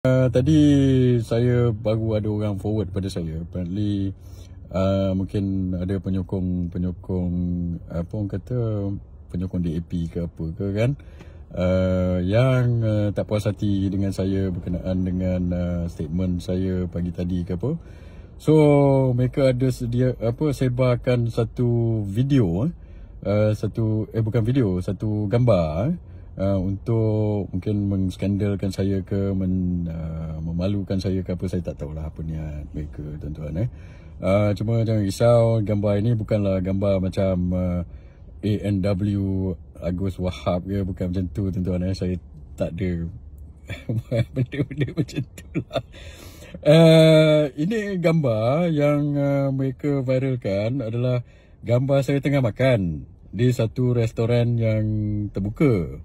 Tadi saya baru ada orang forward pada saya. Apparently mungkin ada penyokong apa orang kata, penyokong DAP ke apa ke kan, yang tak puas hati dengan saya berkenaan dengan statement saya pagi tadi ke apa. So mereka ada sebarkan satu video, bukan video, satu gambar untuk mungkin mengskandalkan saya ke memalukan saya ke apa, saya tak tahulah apa niat mereka tuan-tuan. Cuma jangan risau, gambar ini bukanlah gambar macam ANW Agus Wahab ke, bukan macam tu tuan-tuan. Saya tak ada benda-benda macam tu lah. Ini gambar yang mereka viralkan adalah gambar saya tengah makan di satu restoran yang terbuka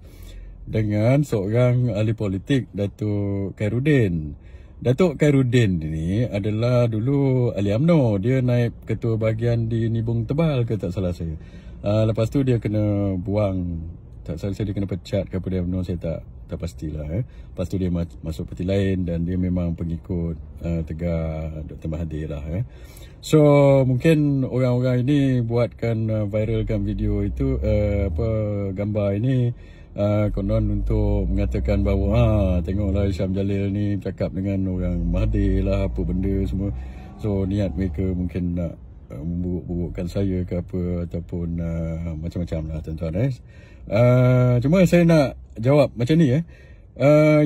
dengan seorang ahli politik, Datuk Khairuddin. Datuk Khairuddin ini adalah dulu ahli UMNO. Dia naib ketua bahagian di Nibung Tebal ke tak salah saya. Lepas tu dia kena buang, tak salah saya dia kena pecat ke apa dia UMNO, saya tak pastilah. Lepas tu dia masuk parti lain dan dia memang pengikut Tegar Dr. Mahathir lah. So mungkin orang-orang ini buatkan viralkan video itu, gambar ini, konon untuk mengatakan bahawa tengoklah Syam Jalil ni cakap dengan orang Mahathir lah, apa benda semua. So niat mereka mungkin nak memburuk-burukkan saya ke apa, ataupun macam-macam lah tuan-tuan. Cuma saya nak jawab macam ni.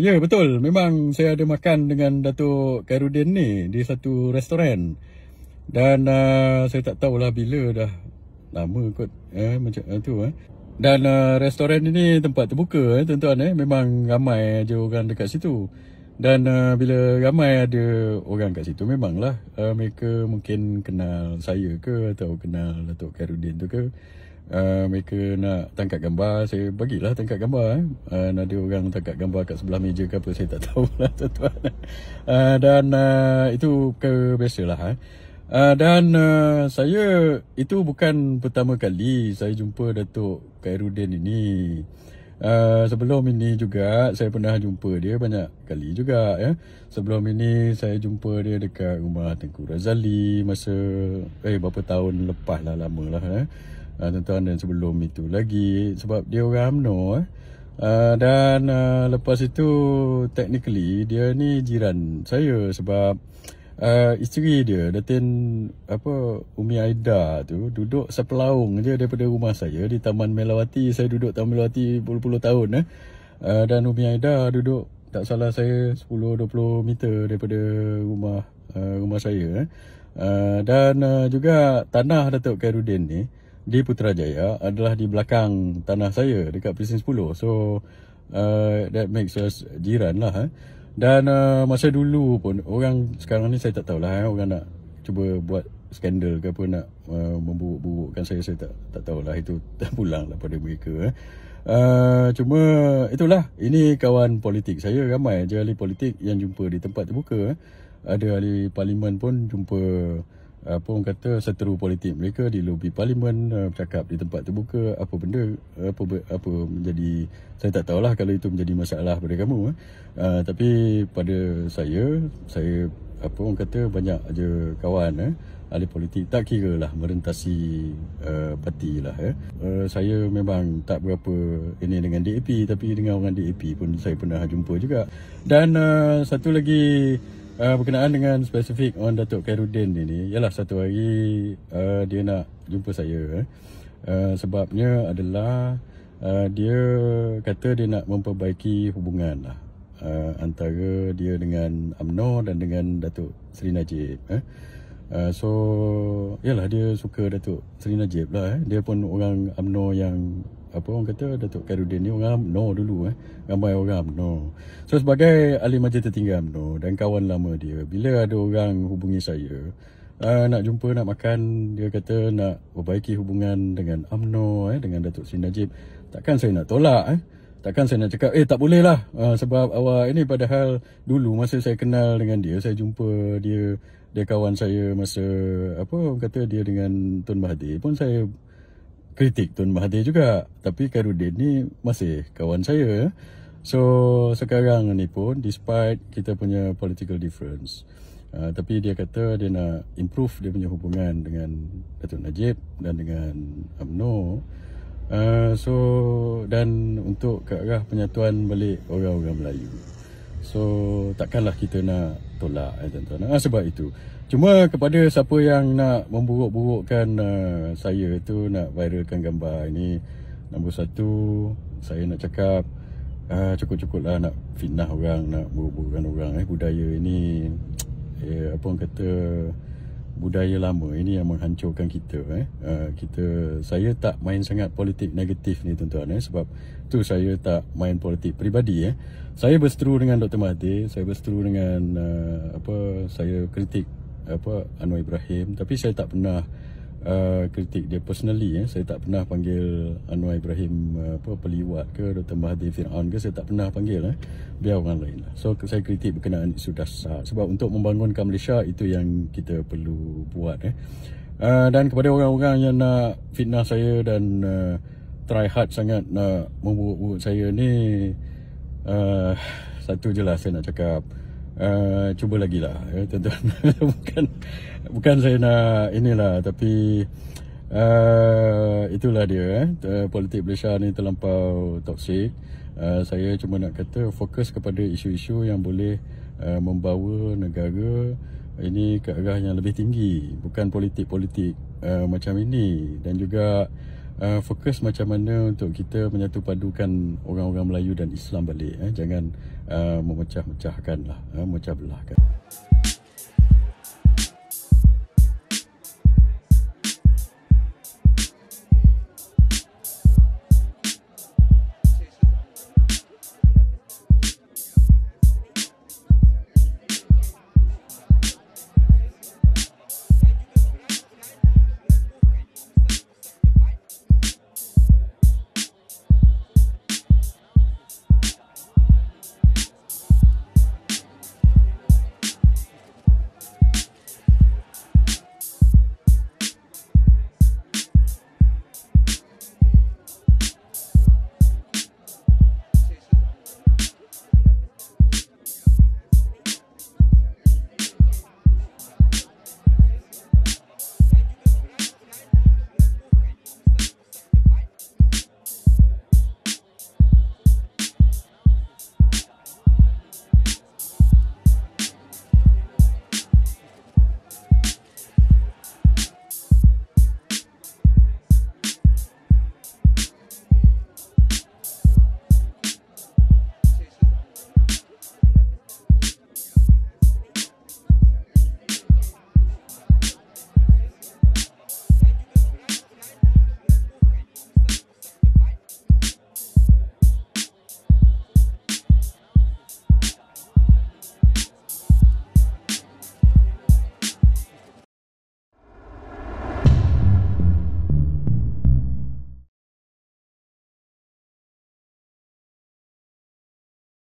Ya betul, memang saya ada makan dengan Datuk Khairuddin ni di satu restoran. Dan saya tak tahulah bila dah lama kot macam tu. Dan restoran ini tempat terbuka tuan-tuan. Memang ramai je orang dekat situ. Dan bila ramai ada orang kat situ, memanglah mereka mungkin kenal saya ke, atau kenal Datuk Khairuddin tu ke. Mereka nak tangkap gambar, saya bagilah tangkap gambar. Ada orang tangkap gambar kat sebelah meja ke apa, saya tak tahulah tuan-tuan. Dan itu biasalah. Dan saya, itu bukan pertama kali saya jumpa Datuk Khairuddin ini. Sebelum ini juga saya pernah jumpa dia banyak kali juga. Sebelum ini saya jumpa dia dekat rumah Tengku Razali masa berapa tahun lepas lah, lama lah tuan-tuan. Dan sebelum itu lagi, sebab dia orang UMNO. Dan lepas itu technically dia ni jiran saya, sebab isteri dia, Datin Umi Aida tu, duduk sepelaung je daripada rumah saya di Taman Melawati. Saya duduk Taman Melawati puluh-puluh tahun. Dan Umi Aida duduk, tak salah saya, 10-20 meter daripada rumah saya. Dan juga tanah Datuk Khairuddin ni di Putrajaya adalah di belakang tanah saya dekat Precinct 10. So that makes us jiran lah. Dan masa dulu pun, orang sekarang ni saya tak tahulah, orang nak cuba buat skandal ke apa, nak memburuk-burukkan saya tak tahulah. Itu tak pulang lah pada mereka. Cuma itulah, ini kawan politik saya, ramai je ahli politik yang jumpa di tempat terbuka. Ada ahli parlimen pun jumpa orang kata seteru politik mereka di lobi parlimen, bercakap di tempat terbuka. Apa benda, apa menjadi, saya tak tahulah kalau itu menjadi masalah pada kamu. Tapi pada saya orang kata, banyak aja kawan ahli politik, tak kira lah merentasi parti lah. Saya memang tak berapa ini dengan DAP, tapi dengan orang DAP pun saya pernah jumpa juga. Dan satu lagi berkenaan dengan spesifik on Datuk Khairuddin ini, ialah satu hari dia nak jumpa saya. Sebabnya adalah dia kata dia nak memperbaiki hubungan lah, antara dia dengan UMNO dan dengan Datuk Seri Najib. So ialah dia suka Datuk Seri Najib lah. Dia pun orang UMNO yang, orang kata Datuk Khairuddin ni orang UMNO dulu. Ramai orang UMNO. So sebagai ahli majlis tertinggi UMNO dan kawan lama dia, bila ada orang hubungi saya nak jumpa, nak makan, dia kata nak perbaiki hubungan dengan UMNO, dengan Datuk Seri Najib, takkan saya nak tolak. Takkan saya nak cakap tak boleh lah, sebab awak ini, padahal dulu masa saya kenal dengan dia, saya jumpa dia kawan saya masa orang kata dia dengan Tun Mahathir pun, saya kritik Tun Mahathir juga. Tapi Khairuddin ni masih kawan saya. So sekarang ni pun despite kita punya political difference, tapi dia kata dia nak improve dia punya hubungan dengan Datuk Najib dan dengan UMNO. So dan untuk ke arah penyatuan balik orang-orang Melayu. So takkanlah kita nak tolak tuan-tuan. Sebab itu. Cuma kepada siapa yang nak memburuk-burukkan saya tu, nak viralkan gambar ini, nombor satu, saya nak cakap cukup-cukuplah nak fitnah orang, nak buruk-burukkan orang. Budaya ini apa orang kata, budaya lama ini yang menghancurkan kita. Saya tak main sangat politik negatif ni tuan-tuan, sebab tu saya tak main politik peribadi. Saya berseteru dengan Dr. Mahathir, saya berseteru dengan saya kritik Anwar Ibrahim, tapi saya tak pernah kritik dia personally. Saya tak pernah panggil Anwar Ibrahim peliwat ke, Dr. Mahathir Firaun ke, saya tak pernah panggil. Biar orang lain lah. So saya kritik berkenaan isu dasar, sebab untuk membangunkan Malaysia itu yang kita perlu buat. Dan kepada orang-orang yang nak fitnah saya dan try hard sangat nak memburuk-buruk saya ni, satu je lah saya nak cakap, cuba lagi lah tuan-tuan. bukan saya nak inilah, tapi itulah dia. Politik Malaysia ni terlampau toksik. Saya cuma nak kata fokus kepada isu-isu yang boleh membawa negara ini ke arah yang lebih tinggi, bukan politik-politik macam ini. Dan juga fokus macam mana untuk kita menyatu padukan orang-orang Melayu dan Islam balik. Jangan memecah-mecahkan lah, memecah belahkan.